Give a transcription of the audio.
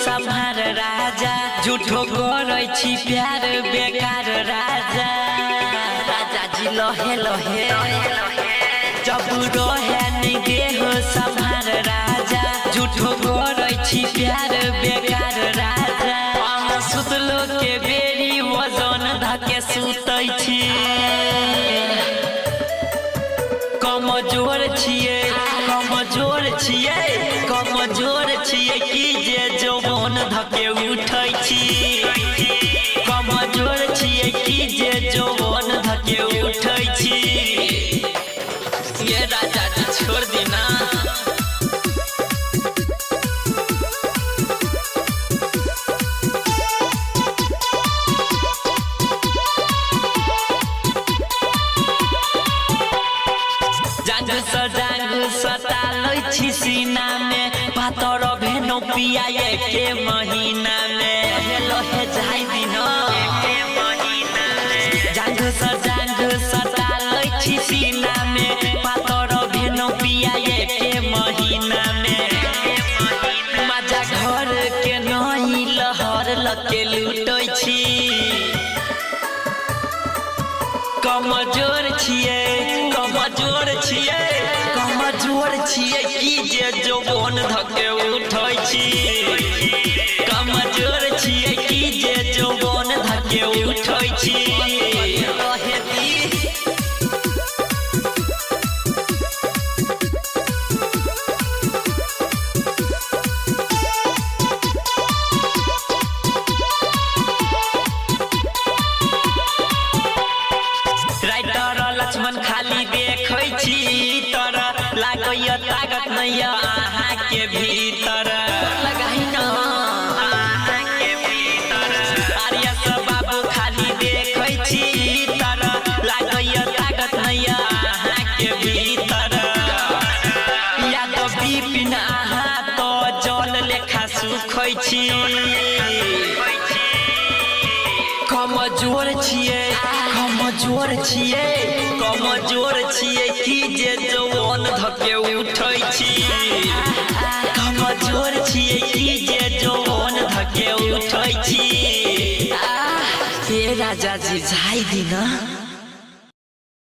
सम्हार राजा झूठो करै छी प्यार बेकार राजा राजा जी लहे लहे जब रहे नहीं देह सम्हार राजा झूठो करै छी प्यार बेकार राजा हम सुतलो के बेरी वजन धके सुतै छी कमजोर छिए की जे जवान धके उठै छी कमजोर छिए की जे जवान धके उठै छी ये राजा जी छोड़ देना सता लै छी सीना में पातर भेनो पिया के महीना में लहे जाई दिन के महीना में जांग सता लै छी सीना में पातर भेनो पिया के महीना में मजा घर के नई लहर लके लूटै छी कमजोर छिए की जे जवान धके उठै छी कमजोर छिए की जे जवान धके उठै छी लक्ष्मण खाली देखै छी तर लागैया ताकत नहीं आहा के भीतर लगाई न आहा के भीतर आर्या सब बाबू खाली देखै छी तर लागैया ताकत नहीं आहा के भीतर या तो बिपिन आहा तो जल लेखा सुखै छी कमजोर छिए की जे जवान धके उठै छी कमजोर छिए की जे जवान धके उठै छी हे राजा जी जाई दिन।